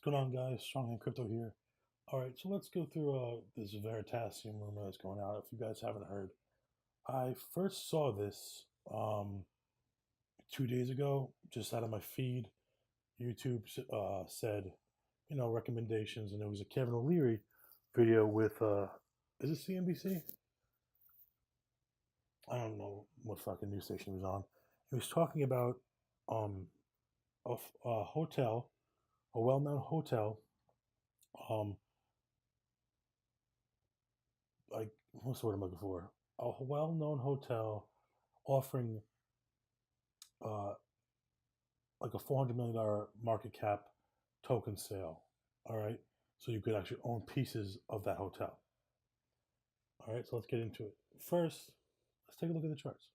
What's going on, guys? Stronghand Crypto here. All right, so let's go through this Veritasium rumor that's going out. If you guys haven't heard, I first saw this 2 days ago, just out of my feed. YouTube said, recommendations, and it was a Kevin O'Leary video with, is it CNBC? I don't know what fucking news station he was on. He was talking about um, a hotel, a well-known hotel, um, like what's the word I'm looking for? A well-known hotel offering uh, like a $400 million market cap token sale. All right, so you could actually own pieces of that hotel. All right, so let's get into it. First, let's take a look at the charts.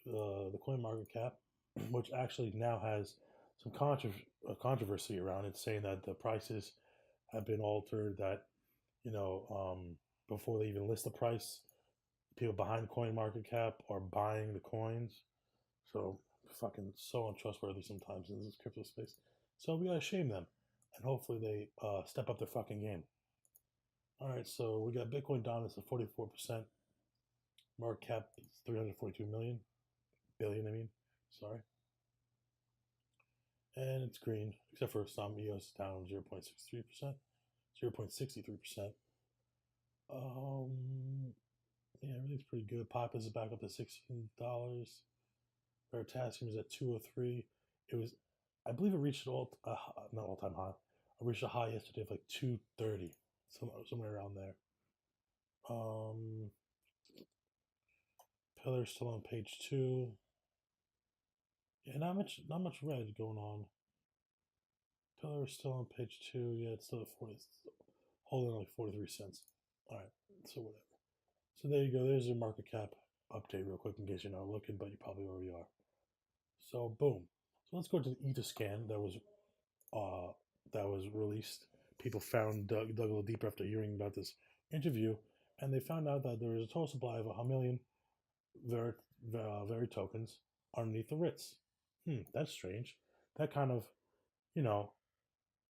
The coin market cap, which actually now has some controversy around it, saying that the prices have been altered. That before they even list the price, people behind coin market cap are buying the coins. So fucking so untrustworthy sometimes in this crypto space. So we gotta shame them, and hopefully they step up their fucking game. All right, so we got Bitcoin dominance at 44%. Market cap 342 billion. I mean, sorry. And it's green, except for some EOS down 0.63%, 0.63%. Yeah, everything's pretty good. Pop is back up to $16. Veritasium is at 203. It was, I believe, it reached not all time high. I reached a high yesterday of like 230, somewhere around there. Pillar's still on page 2. Yeah, not much red going on. Pillar is still on page 2. Yeah, it's still at 40. It's holding like 43 cents. All right, so whatever. So there you go. There's your market cap update real quick in case you're not looking, but you probably already are. So boom. So let's go to the Etherscan that was released. People dug a little deeper after hearing about this interview, and they found out that there is a total supply of 1 million Veri tokens underneath the Ritz. That's strange. That kind of, you know,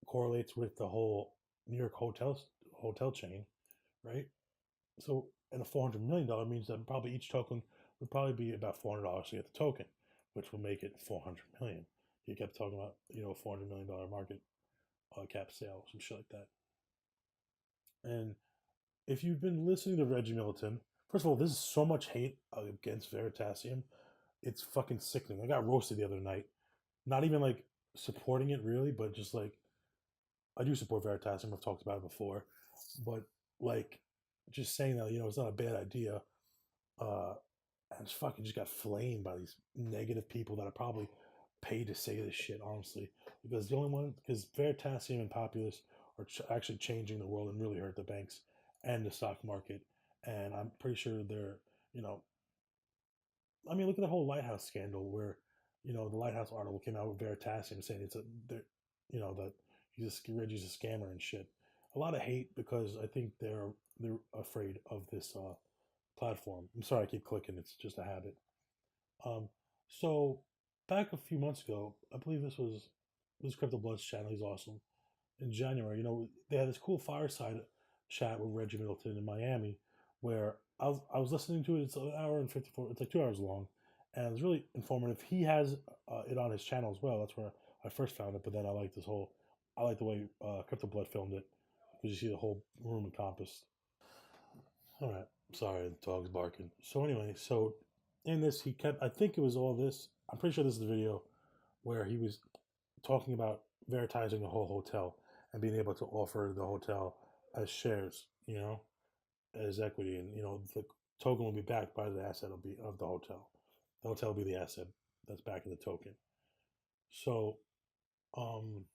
correlates with the whole New York hotel chain, right? So, and a $400 million means that probably each token would probably be about $400 to get the token, which will make it 400 million. You kept talking about, $400 million market cap sale, some shit like that. And if you've been listening to Reggie Militon, first of all, there's so much hate against Veritasium. It's fucking sickening. I got roasted the other night. Not even like supporting it really, but just like I do support Veritasium. I've talked about it before, but like just saying that it's not a bad idea. I just fucking just got flamed by these negative people that are probably paid to say this shit, honestly. Because Veritasium and Populous are actually changing the world and really hurt the banks and the stock market. And I'm pretty sure they're, I mean, look at the whole Lighthouse scandal where, the Lighthouse article came out with Veritasium saying that Reggie's a scammer and shit. A lot of hate because I think they're afraid of this platform. I'm sorry, I keep clicking. It's just a habit. So back a few months ago, I believe this Crypto Blood's channel. He's awesome. In January, they had this cool fireside chat with Reggie Middleton in Miami, where I was listening to it. It's an hour and 54. It's like 2 hours long, and it was really informative. He has it on his channel as well. That's where I first found it. But then I like the way Crypto Blood filmed it because you see the whole room encompassed. All right. Sorry, the dog's barking. So anyway, in this, I think it was all this. I'm pretty sure this is the video where he was talking about veritizing the whole hotel and being able to offer the hotel as shares, as equity. And, the token will be backed by the asset of the hotel. The hotel will be the asset that's backing the token. So, let's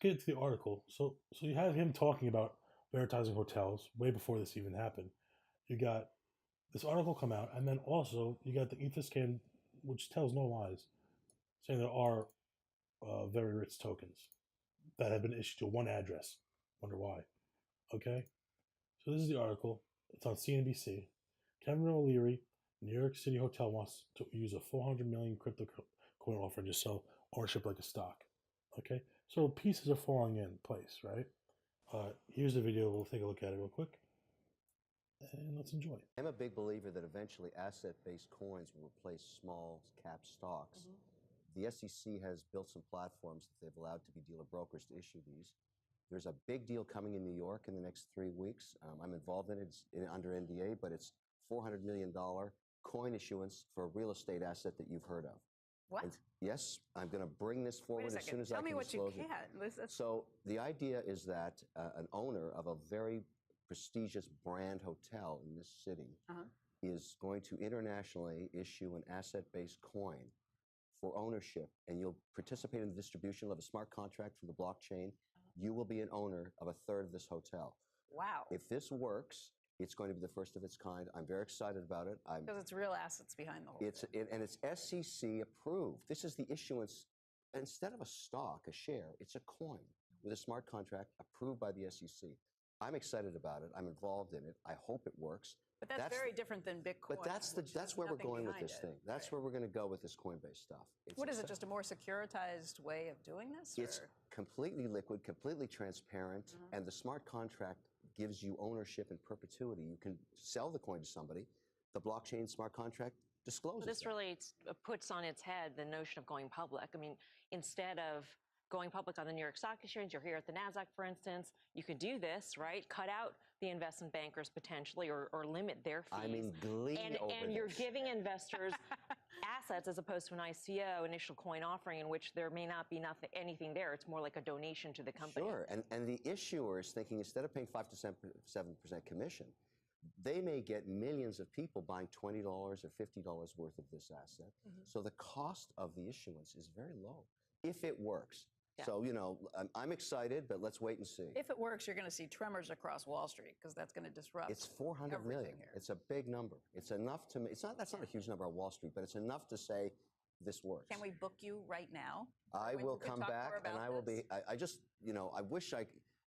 get into the article. So you have him talking about veritizing hotels way before this even happened. You got this article come out, and then also you got the Etherscan, which tells no lies, saying there are very Ritz tokens that have been issued to one address. Wonder why. Okay, so this is the article. It's on CNBC. Kevin O'Leary, New York City hotel wants to use a 400 million crypto coin offering to sell ownership like a stock. Okay, So pieces are falling in place, right? Here's the video. We'll take a look at it real quick, and let's enjoy. I'm a big believer that eventually asset-based coins will replace small cap stocks. The SEC has built some platforms that they've allowed to be dealer brokers to issue these. There's a big deal coming in New York in the next 3 weeks. I'm involved in it. It's under NDA, but it's $400 million coin issuance for a real estate asset that you've heard of. What? Yes, I'm going to bring this forward as soon as I can disclose it. Tell me what you can. So the idea is that an owner of a very prestigious brand hotel in this city is going to internationally issue an asset-based coin for ownership, and you'll participate in the distribution of a smart contract from the blockchain. You will be an owner of a third of this hotel. Wow. If this works, it's going to be the first of its kind. I'm very excited about it. Because it's real assets behind the whole thing. And it's SEC approved. This is the issuance. Instead of a stock, a share, it's a coin with a smart contract approved by the SEC. I'm excited about it. I'm involved in it. I hope it works. But that's very different than Bitcoin. But that's where we're going with this thing. That's where we're going to go with this Coinbase stuff. What is it, just a more securitized way of doing this? It's completely liquid, completely transparent, and the smart contract gives you ownership in perpetuity. You can sell the coin to somebody. The blockchain smart contract discloses This really puts on its head the notion of going public. I mean, instead of going public on the New York Stock Exchange, you're here at the NASDAQ, for instance, you could do this, right? Cut out the investment bankers potentially, or limit their fees. I'm in glee over this. And you're giving investors assets as opposed to an ICO, initial coin offering, in which there may not be anything there. It's more like a donation to the company. Sure, and the issuer is thinking, instead of paying 5 to 7% commission, they may get millions of people buying $20 or $50 worth of this asset. So the cost of the issuance is very low, if it works. Yeah. So, you know, I'm excited, but let's wait and see. If it works, you're going to see tremors across Wall Street, because that's going to disrupt. It's 400 million. Here. It's a big number. It's enough to. That's not a huge number on Wall Street, but it's enough to say this works. Can we book you right now? I will come back, and I will be. I just, you know, I wish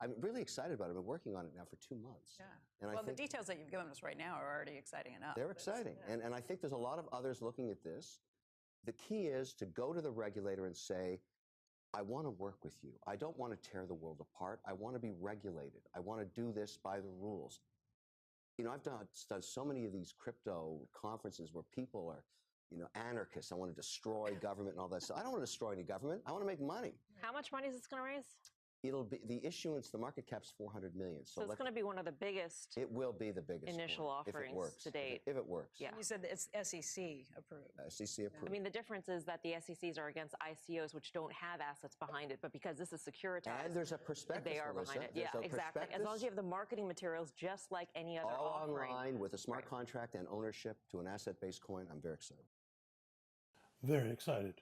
I'm really excited about it. I've been working on it now for 2 months. Yeah. And well, the details that you've given us right now are already exciting enough. They're exciting, and I think there's a lot of others looking at this. The key is to go to the regulator and say, I want to work with you. I don't want to tear the world apart. I want to be regulated. I want to do this by the rules. You know, I've done so many of these crypto conferences where people are, you know, anarchists. I want to destroy government and all that stuff. I don't want to destroy any government. I want to make money. How much money is this going to raise? It'll be the issuance. The market cap's 400 million. So it's going to be one of the biggest. It will be the biggest initial offerings to date. If it works. Yeah. And you said it's SEC approved. SEC approved. I mean, the difference is that the SECs are against ICOs, which don't have assets behind it, but because this is securitized, and there's a prospectus. They are behind it. Yeah, exactly. As long as you have the marketing materials, just like any other offering. All online with a smart contract and ownership to an asset-based coin. I'm very excited. Very excited.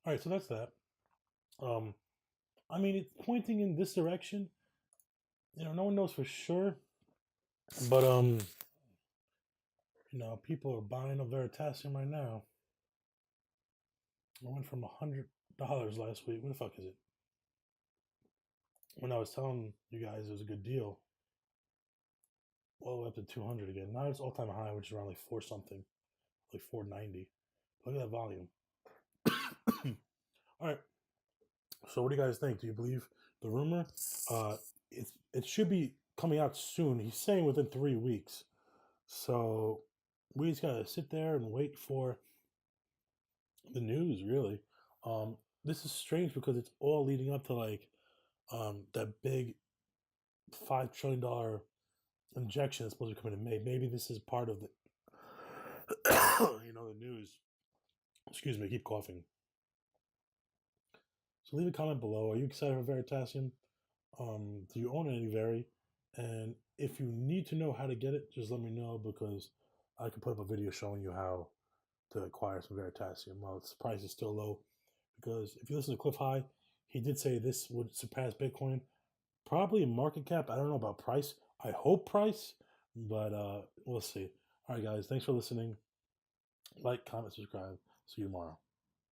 All right, so that's that. I mean, it's pointing in this direction. You know, no one knows for sure, but you know, people are buying a Veritasium right now. I went from $100 last week. What the fuck is it? When I was telling you guys it was a good deal, all the way up to 200 again. Now it's all-time high, which is around like 4 something, like 490. Look at that volume. All right. So what do you guys think? Do you believe the rumor? It should be coming out soon. He's saying within 3 weeks. So we just gotta sit there and wait for the news, really. This is strange because it's all leading up to like that big $5 trillion injection that's supposed to be coming in May. Maybe this is part of the you know, the news. Excuse me, I keep coughing. So leave a comment below. Are you excited for Veritasium? Do you own any Veri? And if you need to know how to get it, just let me know, because I can put up a video showing you how to acquire some Veritasium while its price is still low. Because if you listen to Cliff High, he did say this would surpass Bitcoin. Probably in market cap. I don't know about price. I hope price, but we'll see. All right, guys. Thanks for listening. Like, comment, subscribe. See you tomorrow.